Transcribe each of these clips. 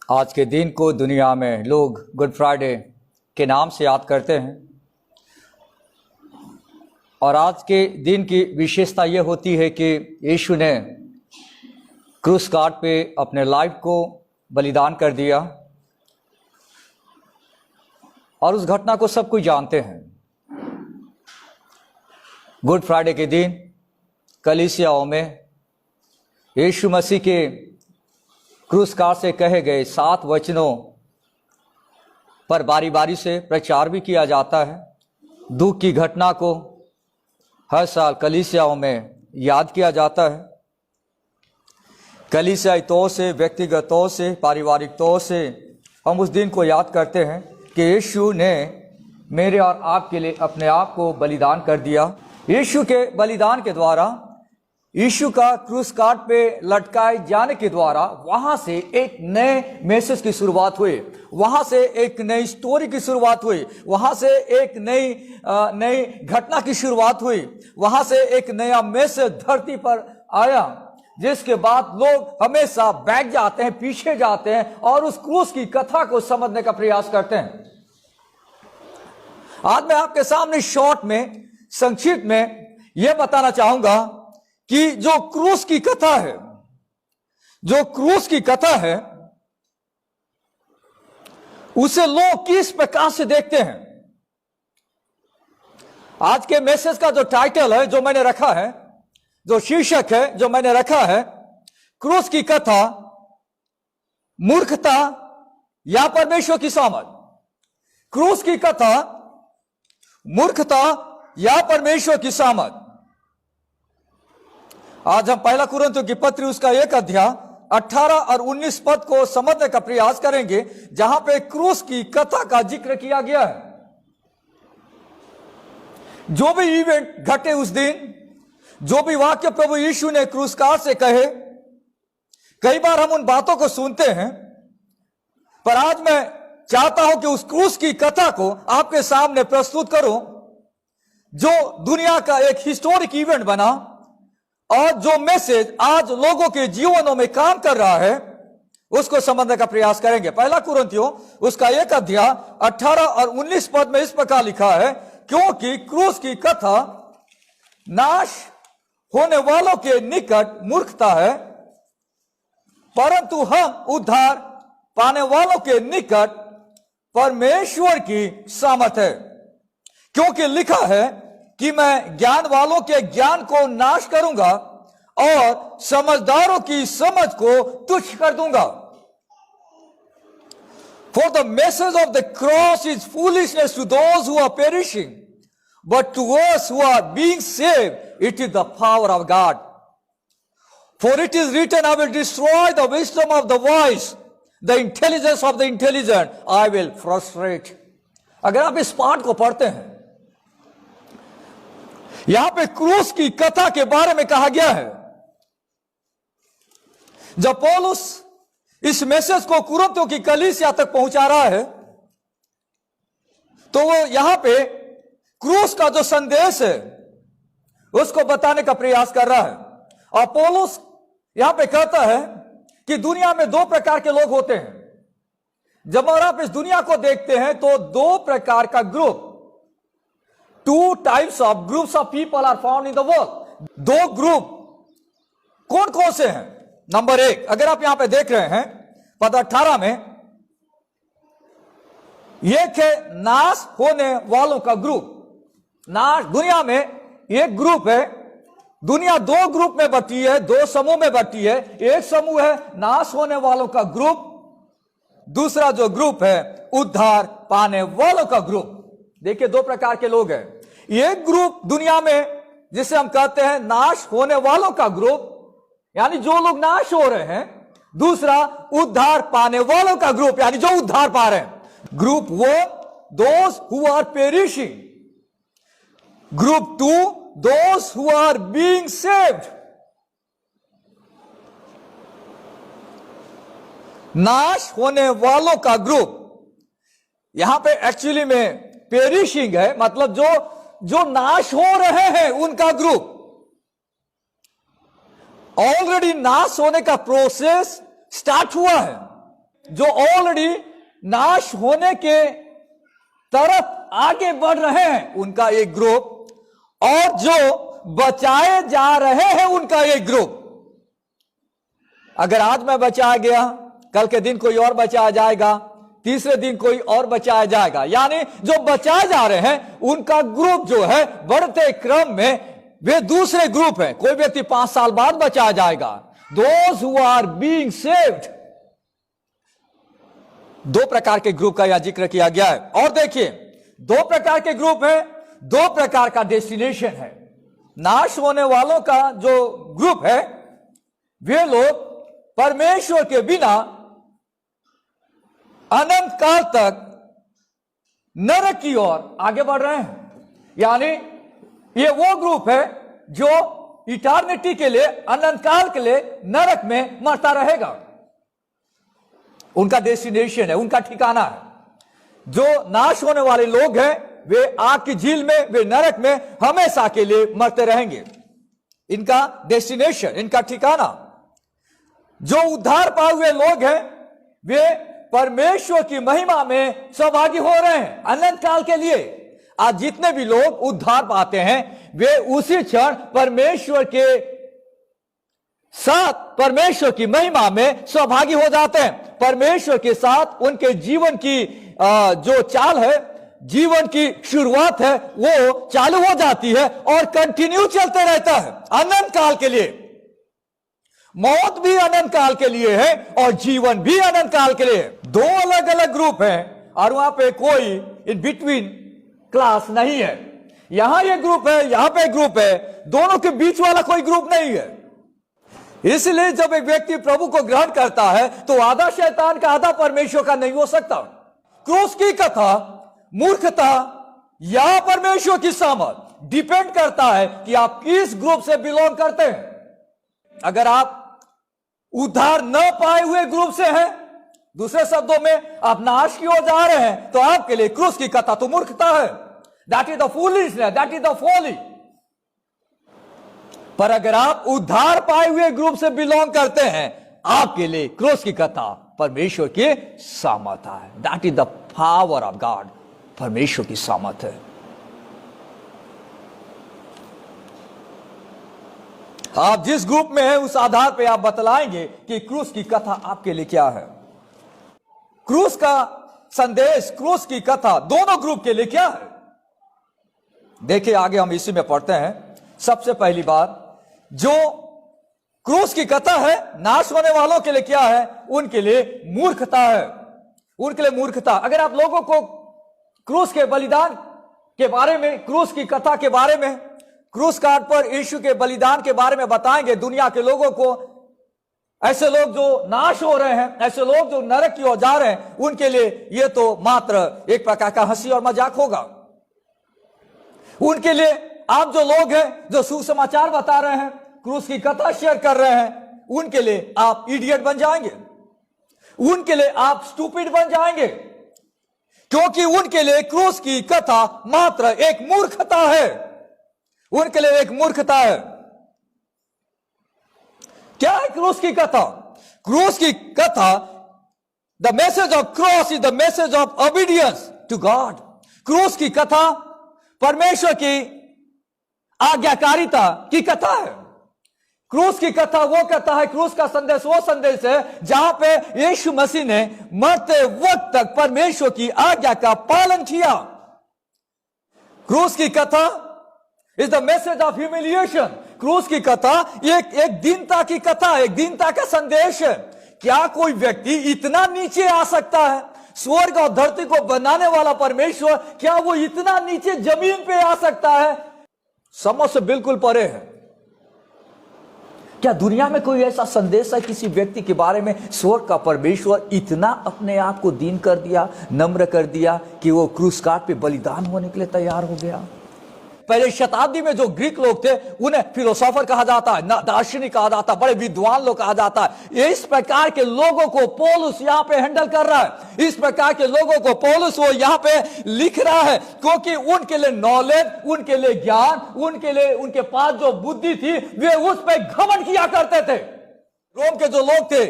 आज के दिन को दुनिया में लोग गुड फ्राइडे के नाम से याद करते हैं और आज के दिन की विशेषता यह होती है कि यीशु ने क्रूस काट पे अपने लाइफ को बलिदान कर दिया और उस घटना को सब कोई जानते हैं। गुड फ्राइडे के दिन कलीसियाओं में यीशु मसीह के क्रूस काट से कहे गए 7 वचनों पर बारी बारी से प्रचार भी किया जाता है। दुख की घटना को हर साल कलीसियाओं में याद किया जाता है। कलीसियाई तौर से, व्यक्तिगत तौर से, पारिवारिक तौर से हम उस दिन को याद करते हैं कि यीशु ने मेरे और आपके लिए अपने आप को बलिदान कर दिया। यीशु के बलिदान के द्वारा, यीशु का क्रूस काट पे लटकाए जाने के द्वारा वहां से एक नए मैसेज की शुरुआत हुई, वहां से एक नई स्टोरी की शुरुआत हुई, वहां से एक नई घटना की शुरुआत हुई, वहां से एक नया मैसेज धरती पर आया, जिसके बाद लोग हमेशा बैठ जाते हैं, पीछे जाते हैं और उस क्रूस की कथा को समझने का प्रयास करते हैं। आज मैं आपके सामने शॉर्ट में, संक्षिप्त में यह बताना चाहूंगा कि जो क्रूस की कथा है, जो क्रूस की कथा है, उसे लोग किस प्रकार से देखते हैं। आज के मैसेज का जो टाइटल है, जो मैंने रखा है, जो शीर्षक है जो मैंने रखा है, क्रूस की कथा, मूर्खता या परमेश्वर की समझ। क्रूस की कथा, मूर्खता या परमेश्वर की समझ। आज हम पहला कुरिन्थियों की पत्री उसका 1 अध्याय 18 और 19 पद को समझने का प्रयास करेंगे, जहां पे क्रूस की कथा का जिक्र किया गया है। जो भी इवेंट घटे उस दिन, जो भी वाक्य प्रभु यीशु ने क्रूस काट से कहे, कई बार हम उन बातों को सुनते हैं, पर आज मैं चाहता हूं कि उस क्रूस की कथा को आपके सामने प्रस्तुत करूं, जो दुनिया का एक हिस्टोरिक इवेंट बना और जो मैसेज आज लोगों के जीवनों में काम कर रहा है, उसको समझने का प्रयास करेंगे। पहला कुरिन्थियों उसका 1 अध्याय 18 और 19 पद में इस प्रकार लिखा है, क्योंकि क्रूस की कथा नाश होने वालों के निकट मूर्खता है, परंतु हम उद्धार पाने वालों के निकट परमेश्वर की सामर्थ है। क्योंकि लिखा है कि मैं ज्ञान वालों के ज्ञान को नाश करूंगा और समझदारों की समझ को तुच्छ कर दूंगा। For the message of the cross is foolishness to those who are perishing, but to us who are being saved, it is the power of God. For it is written, I will destroy the wisdom of the wise, the intelligence of the intelligent I will frustrate. अगर आप इस पाठ को पढ़ते हैं, यहां पे क्रूस की कथा के बारे में कहा गया है। जब पौलुस इस मैसेज को कुरिन्थियों की कलीसिया तक पहुंचा रहा है, तो वो यहां पे क्रूस का जो संदेश है उसको बताने का प्रयास कर रहा है। और पौलुस यहां पे कहता है कि दुनिया में 2 प्रकार के लोग होते हैं। जब आप इस दुनिया को देखते हैं तो 2 प्रकार का group, 2 types of groups of people are found in the world। 2 group कौन कौन से हैं? नंबर 1, अगर आप यहां पे देख रहे हैं पद 18 में, एक है नाश होने वालों का ग्रुप। नाश, दुनिया में एक ग्रुप है, दुनिया 2 ग्रुप में बटी है, 2 समूह में बटी है। एक समूह है नाश होने वालों का ग्रुप, दूसरा जो ग्रुप है उद्धार पाने वालों का ग्रुप। देखिए 2 प्रकार के लोग हैं। एक ग्रुप दुनिया में जिसे हम कहते हैं नाश होने वालों का ग्रुप, यानी जो लोग नाश हो रहे हैं। दूसरा उद्धार पाने वालों का ग्रुप, यानी जो उद्धार पा रहे हैं। Group 1, those who are perishing। Group 2, those who are being saved। नाश होने वालों का ग्रुप, यहां पे एक्चुअली में पेरिशिंग है, मतलब जो नाश हो रहे हैं उनका ग्रुप। ऑलरेडी नाश होने का प्रोसेस स्टार्ट हुआ है। जो ऑलरेडी नाश होने के तरफ आगे बढ़ रहे हैं उनका एक ग्रुप, और जो बचाए जा रहे हैं उनका एक ग्रुप। अगर आज मैं बचाया गया, कल के दिन कोई और बचाया जाएगा, तीसरे दिन कोई और बचाया जाएगा। यानी जो बचाए जा रहे हैं उनका ग्रुप जो है बढ़ते क्रम में वे दूसरे ग्रुप हैं। कोई व्यक्ति 5 साल बाद बचाया जाएगा। Those who are being saved, 2 प्रकार के ग्रुप का यह जिक्र किया गया है। और देखिए 2 प्रकार के ग्रुप हैं, 2 प्रकार का डेस्टिनेशन है। नाश होने वालों का जो ग्रुप है वे लोग परमेश्वर के बिना अनंत काल तक नरक की ओर आगे बढ़ रहे हैं। यानी ये वो ग्रुप है जो इटर्निटी के लिए, अनंत काल के लिए नरक में मरता रहेगा। उनका डेस्टिनेशन है, उनका ठिकाना है। जो नाश होने वाले लोग हैं वे आग की झील में, वे नरक में हमेशा के लिए मरते रहेंगे। इनका डेस्टिनेशन, इनका ठिकाना। जो उद्धार पाए हुए लोग हैं वे परमेश्वर की महिमा में सहभागी हो रहे हैं अनंत काल के लिए। आज जितने भी लोग उद्धार पाते हैं वे उसी क्षण परमेश्वर के साथ, परमेश्वर की महिमा में सहभागी हो जाते हैं। परमेश्वर के साथ उनके जीवन की जो चाल है, जीवन की शुरुआत है, वो चालू हो जाती है और कंटिन्यू चलते रहता है अनंत काल के लिए। मौत भी अनंत काल के लिए है और जीवन भी अनंत काल के लिए है। 2 अलग अलग ग्रुप हैं और वहां पे कोई इन बिटवीन क्लास नहीं है। यहां ये ग्रुप है, यहां पे ग्रुप है, दोनों के बीच वाला कोई ग्रुप नहीं है। इसलिए जब एक व्यक्ति प्रभु को ग्रहण करता है तो आधा शैतान का आधा परमेश्वर का नहीं हो सकता। क्रूस की कथा मूर्खता या परमेश्वर की सामर्थ डिपेंड करता है कि आप किस ग्रुप से बिलोंग करते हैं। अगर आप उद्धार न पाए हुए ग्रुप से हैं, दूसरे शब्दों में आप नाश की ओर जा रहे हैं, तो आपके लिए क्रूस की कथा तो मूर्खता है। That is the foolishness, that is the folly. पर अगर आप उद्धार पाए हुए ग्रुप से बिलोंग करते हैं, आपके लिए क्रूस की कथा परमेश्वर की सामर्थ है। That is the power of God, परमेश्वर की सामर्थ है। आप जिस ग्रुप में हैं उस आधार पे आप बतलाएंगे कि क्रूस की कथा आपके लिए क्या है। क्रूस का संदेश, क्रूस की कथा दोनों ग्रुप के लिए क्या है। देखिए आगे हम इसी में पढ़ते हैं। सबसे पहली बात, जो क्रूस की कथा है नाश होने वालों के लिए क्या है, उनके लिए मूर्खता है, उनके लिए मूर्खता। अगर आप लोगों को क्रूस के बलिदान के बारे में, क्रूस की कथा के बारे में, क्रूस काट पर यीशु के बलिदान के बारे में बताएंगे दुनिया के लोगों को, ऐसे लोग जो नाश हो रहे हैं, ऐसे लोग जो नरक की ओर जा रहे हैं, उनके लिए यह तो मात्र एक प्रकार का हंसी और मजाक होगा। उनके लिए आप जो लोग हैं जो सुसमाचार बता रहे हैं, क्रूस की कथा शेयर कर रहे हैं, उनके लिए आप इडियट बन जाएंगे, उनके लिए आप स्टूपिड बन जाएंगे, क्योंकि उनके लिए क्रूस की कथा मात्र एक मूर्खता है। उनके लिए एक मूर्खता है। क्या है क्रूस की कथा? क्रूस की कथा, the message of cross is the message of obedience to God. क्रूस की कथा परमेश्वर की आज्ञाकारिता की कथा है। क्रूस की कथा वो कथा है, क्रूस का संदेश वो संदेश है जहां पे यीशु मसीह ने मरते वक्त तक परमेश्वर की आज्ञा का पालन किया। क्रूस की कथा is the message of humiliation. क्रूस की कथा एक दीनता की कथा, एक दीनता का संदेश है। क्या कोई व्यक्ति इतना नीचे आ सकता है? स्वर्ग और धरती को बनाने वाला परमेश्वर, क्या वो इतना नीचे जमीन पे आ सकता है? समझ से बिल्कुल परे है। क्या दुनिया में कोई ऐसा संदेश है किसी व्यक्ति के बारे में, स्वर्ग का परमेश्वर इतना अपने आप को दीन कर दिया, नम्र कर दिया कि वो क्रूस काट पे बलिदान होने के लिए तैयार हो गया? पहले शताब्दी में जो ग्रीक लोग थे उन्हें फिलोसोफर कहा जाता है, दार्शनिक कहा जाता है, बड़े विद्वान लोग कहा जाता है। इस प्रकार के लोगों को पौलुस यहाँ पे हैंडल कर रहा है। इस प्रकार के लोगों को पौलुस वो यहाँ पे लिख रहा है, क्योंकि उनके लिए नॉलेज, उनके लिए ज्ञान, उनके लिए उनके पास जो बुद्धि थी वे उस पर घमंड किया करते थे। रोम के जो लोग थे,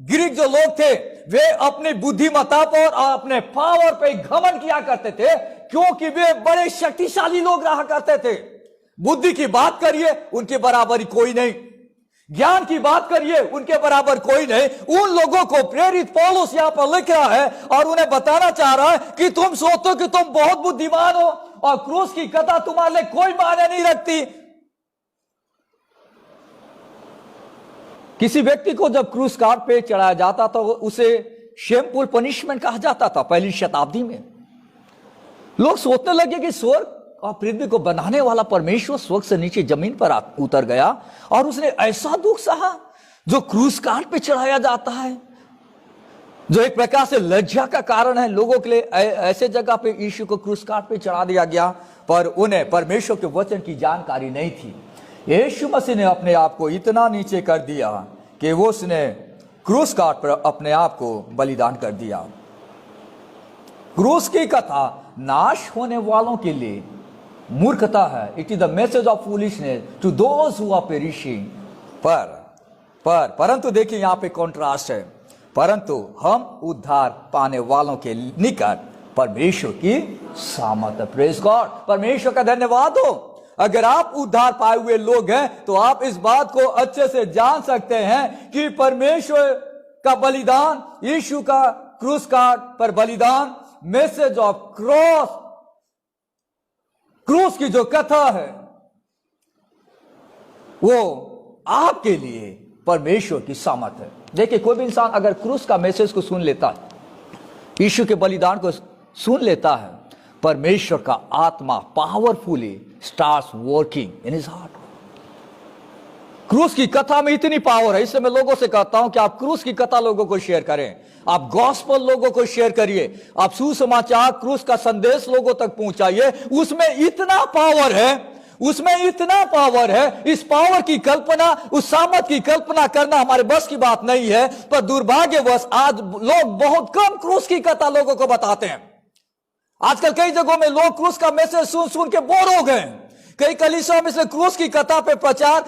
ग्रीक जो लोग थे, वे अपनी बुद्धिमत्ता पर और अपने पावर पे घमंड किया करते थे, क्योंकि वे बड़े शक्तिशाली लोग रहा करते थे। बुद्धि की बात करिए, उनके बराबरी कोई नहीं। ज्ञान की बात करिए, उनके बराबर कोई नहीं। उन लोगों को प्रेरित पौलुस यहां पर लिख रहा है और उन्हें बताना चाह रहा है कि तुम सोचते हो कि तुम बहुत बुद्धिमान हो और क्रूस की कथा तुम्हारे लिए कोई मायने नहीं रखती। किसी व्यक्ति को जब क्रूस काट पे चढ़ाया जाता तो उसे शेमफुल पनिशमेंट कहा जाता था। पहली शताब्दी में लोग सोचने लगे कि स्वर्ग और पृथ्वी को बनाने वाला परमेश्वर स्वर्ग से नीचे जमीन पर उतर गया और उसने ऐसा दुख सहा जो क्रूस काट पे चढ़ाया जाता है, जो एक प्रकार से लज्जा का कारण है लोगों के लिए। ऐसे जगह पे यीशु को क्रूस काट पे चढ़ा दिया गया, पर उन्हें परमेश्वर के वचन की जानकारी नहीं थी। यीशु मसीह ने अपने आप को इतना नीचे कर दिया कि वो उसने क्रूस काट पर अपने आप को बलिदान कर दिया। क्रूस की कथा नाश होने वालों के लिए मूर्खता है। It is the message of foolishness to those who are perishing. परंतु देखिए यहां पे कॉन्ट्रास्ट है, परंतु हम उद्धार पाने वालों के निकट परमेश्वर की सामर्थ। प्रेज गॉड, परमेश्वर का धन्यवाद हो। अगर आप उद्धार पाए हुए लोग हैं तो आप इस बात को अच्छे से जान सकते हैं कि परमेश्वर का बलिदान, यीशु का क्रूस काट पर बलिदान, मैसेज ऑफ क्रॉस, क्रूस की जो कथा है वो आपके लिए परमेश्वर की सामर्थ है। देखिए कोई भी इंसान अगर क्रूस का मैसेज को सुन लेता है, यीशु के बलिदान को सुन लेता है, परमेश्वर का आत्मा powerfully starts working in his heart. क्रूस की कथा में इतनी पावर है, इसलिए मैं लोगों से कहता हूं कि आप क्रूस की कथा लोगों को शेयर करें, आप गॉस्पेल लोगों को शेयर करिए, आप सुसमाचार क्रूस का संदेश लोगों तक पहुंचाइए। उसमें इतना पावर है, उसमें इतना पावर है। इस पावर की कल्पना, उस सामर्थ की कल्पना करना हमारे बस की बात नहीं है। पर दुर्भाग्यवश आज लोग बहुत कम क्रूस की कथा लोगों को बताते हैं। आजकल कई जगहों में लोग क्रूस का मैसेज सुन सुन के बोर हो गए। कई कलीसियाओं में से क्रूस की कथा पे प्रचार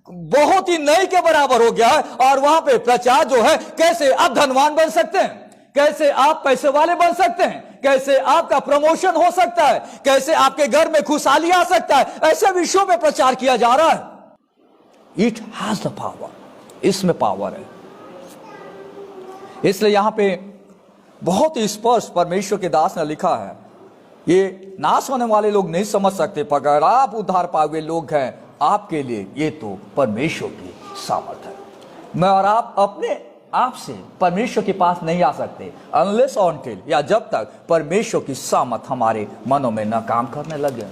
बहुत ही नई के बराबर हो गया है, और वहां पे प्रचार जो है कैसे आप धनवान बन सकते हैं, कैसे आप पैसे वाले बन सकते हैं, कैसे आपका प्रमोशन हो सकता है, कैसे आपके घर में खुशहाली आ सकता है, ऐसे विषयों में प्रचार किया जा रहा है। इट हैज द पावर, इसमें पावर है। इसलिए यहां पे बहुत ही स्पष्ट परमेश्वर के दास ने लिखा है, ये नाश होने वाले लोग नहीं समझ सकते, पर अगर आप उद्धार पाए हुए लोग हैं, आपके लिए ये तो परमेश्वर की सामर्थ है। मैं और आप अपने आप से परमेश्वर के पास नहीं आ सकते अनलेस अनटिल, या जब तक परमेश्वर की सामर्थ हमारे मनों में न काम करने लगे।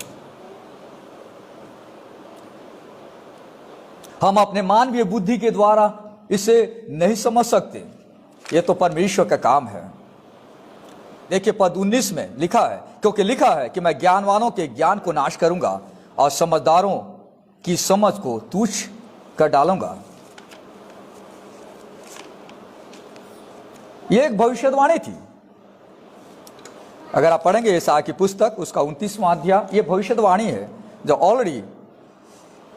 हम अपने मानवीय बुद्धि के द्वारा इसे नहीं समझ सकते, ये तो परमेश्वर का काम है। देखिए पद 19 में लिखा है, क्योंकि लिखा है कि मैं ज्ञानवानों के ज्ञान को नाश करूंगा और समझदारों की समझ को तुच्छ कर डालूंगा। यह एक भविष्यवाणी थी। अगर आप पढ़ेंगे यशायाह की पुस्तक, उसका 29वां अध्याय, यह भविष्यवाणी है जो ऑलरेडी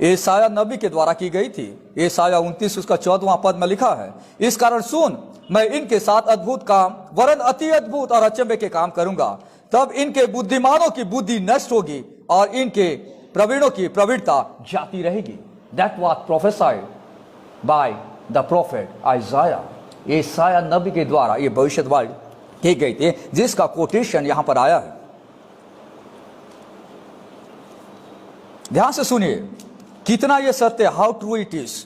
यशायाह नबी के द्वारा की गई थी। यशायाह 29 उसका 14वां पद में लिखा है, इस कारण सुन, मैं इनके साथ अद्भुत काम, वरन अति अद्भुत और अचंभे के काम करूंगा। तब इनके बुद्धिमानों की बुद्धि नष्ट होगी और इनके प्रवीणों की प्रवीणता जाती रहेगी। That was prophesied by the prophet Isaiah. यशायाह नबी के द्वारा ये भविष्यवाणी की गई थी, जिसका कोटेशन यहां पर आया है। ध्यान से सुनिए कितना यह सत्य, how true it is.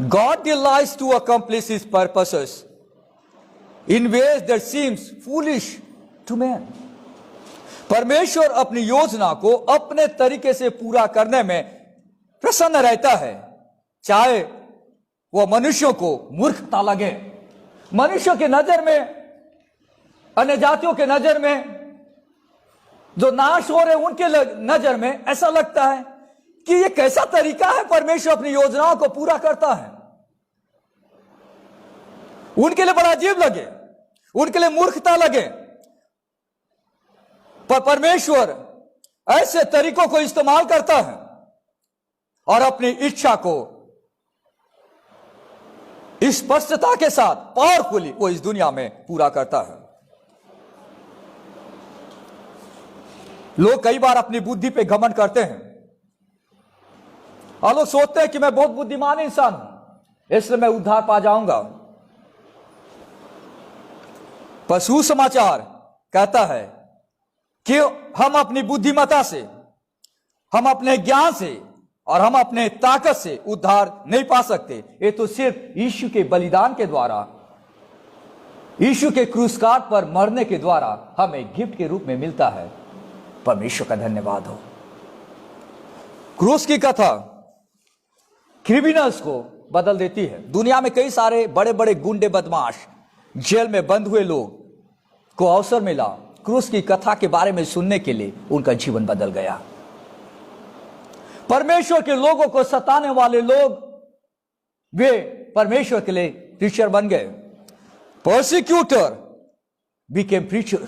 God delights to accomplish his purposes in ways that seems foolish to man. परमेश्वर अपनी योजना को अपने तरीके से पूरा करने में प्रसन्न रहता है, चाहे वह मनुष्यों को मूर्खता लगे। मनुष्यों के नजर में, अन्य जातियों के नजर में, जो नाश हो रहे उनके नजर में ऐसा लगता है कि ये कैसा तरीका है परमेश्वर अपनी योजनाओं को पूरा करता है। उनके लिए बड़ा अजीब लगे, उनके लिए मूर्खता लगे, पर परमेश्वर ऐसे तरीकों को इस्तेमाल करता है और अपनी इच्छा को स्पष्टता के साथ पावरफुली वो इस दुनिया में पूरा करता है। लोग कई बार अपनी बुद्धि पे घमंड करते हैं और लोग सोचते हैं कि मैं बहुत बुद्धिमान इंसान हूं, इसलिए मैं उद्धार पा जाऊंगा। पर सुसमाचार कहता है कि हम अपनी बुद्धिमत्ता से, हम अपने ज्ञान से और हम अपने ताकत से उद्धार नहीं पा सकते। ये तो सिर्फ यीशु के बलिदान के द्वारा, यीशु के क्रूस काट पर मरने के द्वारा हमें गिफ्ट के रूप में मिलता है। परमेश्वर का धन्यवाद हो। क्रूस की कथा क्रिमिनल्स को बदल देती है। दुनिया में कई सारे बड़े बड़े गुंडे, बदमाश, जेल में बंद हुए लोग को अवसर मिला क्रूस की कथा के बारे में सुनने के लिए, उनका जीवन बदल गया। परमेश्वर के लोगों को सताने वाले लोग वे परमेश्वर के लिए प्रीचर बन गए। परसिक्यूटर बिकेम प्रीचर।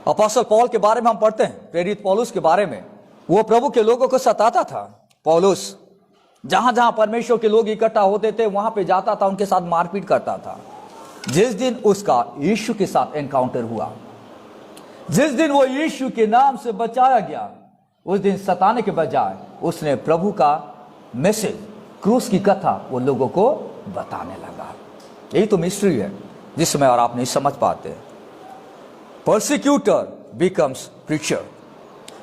अपोस्टल पौल के बारे में हम पढ़ते हैं, प्रेरित पौलुस के बारे में। वो प्रभु के लोगों को सताता था। पौलुस जहां जहां परमेश्वर के लोग इकट्ठा होते थे वहां पे जाता था, उनके साथ मारपीट करता था। जिस दिन उसका यीशु के साथ एनकाउंटर हुआ, जिस दिन वो यीशु के नाम से बचाया गया, उस दिन सताने के बजाय उसने प्रभु का मैसेज, क्रूस की कथा वो लोगों को बताने लगा। यही तो मिस्ट्री है जिसमें और आप नहीं समझ पाते। परसिक्यूटर बिकम्स प्रीचर।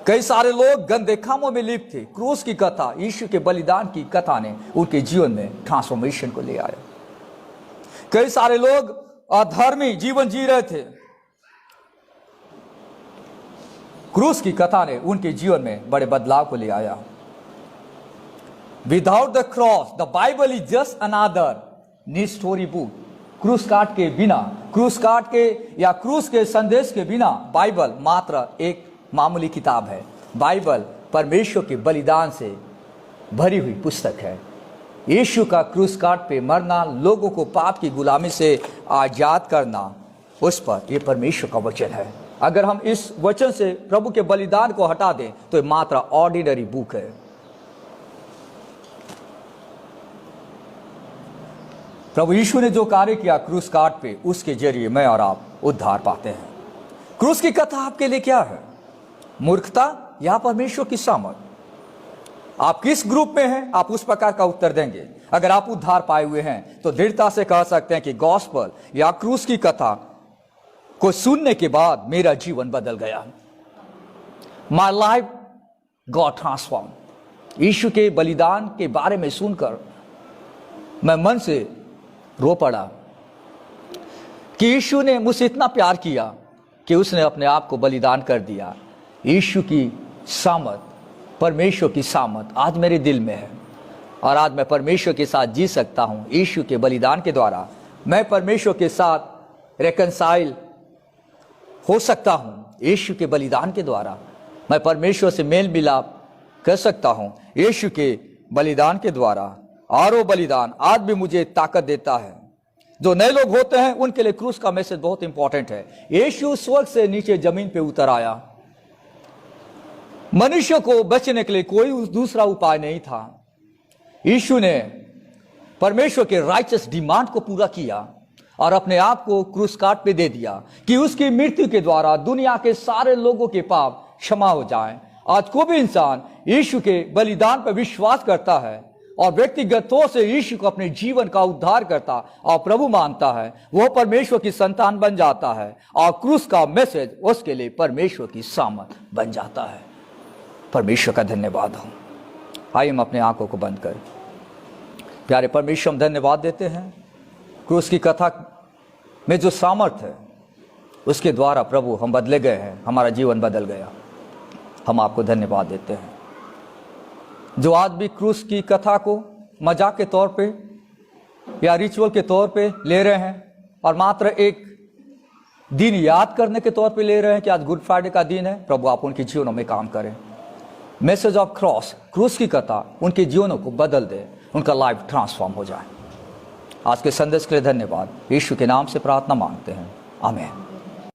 कई सारे लोग गंदे कामों में लिप्त थे। क्रूस की कथा, यीशु के बलिदान की कथा ने उनके जीवन में ट्रांसफॉर्मेशन को ले आया। कई सारे लोग अधर्मी जीवन जी रहे थे। क्रूस की कथा ने उनके जीवन में बड़े बदलाव को ले आया। Without the cross the Bible is just another new story book. क्रूस काट के बिना, क्रूस काट के या क्रूस के संदेश के बिना बाइबल मात्र एक मामूली किताब है। बाइबल परमेश्वर के बलिदान से भरी हुई पुस्तक है। यीशु का क्रूस काट पे मरना, लोगों को पाप की गुलामी से आजाद करना, उस पर यह परमेश्वर का वचन है। अगर हम इस वचन से प्रभु के बलिदान को हटा दें तो यह मात्र ऑर्डिनरी बुक है। प्रभु यीशु ने जो कार्य किया क्रूस काट पे, उसके जरिए मैं और आप उद्धार पाते हैं। क्रूस की कथा आपके लिए क्या है? मूर्खता या परमेश्वर की सामर्थ? आप किस ग्रुप में हैं, आप उस प्रकार का उत्तर देंगे। अगर आप उद्धार पाए हुए हैं तो दृढ़ता से कह सकते हैं कि गॉस्पल या क्रूस की कथा को सुनने के बाद मेरा जीवन बदल गया। My life got transform. Yeshu के बलिदान के बारे में सुनकर मैं मन से रो पड़ा कि यीशु ने मुझसे इतना प्यार किया कि उसने अपने आप को बलिदान कर दिया। यीशु की सामर्थ, परमेश्वर की सामर्थ आज मेरे दिल में है और आज मैं परमेश्वर के साथ जी सकता हूं। यीशु के बलिदान के द्वारा मैं परमेश्वर के साथ रेकनसाइल हो सकता हूं। यीशु के बलिदान के द्वारा मैं परमेश्वर से मेल मिलाप कर सकता हूं। यीशु के बलिदान के द्वारा, और वो बलिदान आज भी मुझे ताकत देता है। जो नए लोग होते हैं उनके लिए क्रूस का मैसेज बहुत इंपॉर्टेंट है। यीशु स्वर्ग से नीचे जमीन पे उतर आया। मनुष्य को बचने के लिए कोई दूसरा उपाय नहीं था। यीशु ने परमेश्वर के राइचस डिमांड को पूरा किया और अपने आप को क्रूस काट पे दे दिया कि उसकी मृत्यु के द्वारा दुनिया के सारे लोगों के पाप क्षमा हो जाएं। आज कोई भी इंसान यीशु के बलिदान पर विश्वास करता है और व्यक्तिगत तौर से यीशु को अपने जीवन का उद्धार करता और प्रभु मानता है, वह परमेश्वर की संतान बन जाता है और क्रूस का मैसेज उसके लिए परमेश्वर की सामर्थ बन जाता है। परमेश्वर का धन्यवाद हो। आइए हम अपने आंखों को बंद करें। प्यारे परमेश्वर, हम धन्यवाद देते हैं क्रूस की कथा में जो सामर्थ है उसके द्वारा प्रभु हम बदले गए हैं, हमारा जीवन बदल गया। हम आपको धन्यवाद देते हैं। जो आज भी क्रूस की कथा को मजाक के तौर पे या रिचुअल के तौर पे ले रहे हैं और मात्र एक दिन याद करने के तौर पे ले रहे हैं कि आज गुड फ्राइडे का दिन है, प्रभु आप उनके जीवनों में काम करें। मैसेज ऑफ क्रॉस, क्रूस की कथा उनके जीवनों को बदल दे, उनका लाइफ ट्रांसफॉर्म हो जाए। आज के संदेश के लिए धन्यवाद। यीशु के नाम से प्रार्थना मांगते हैं, आमीन।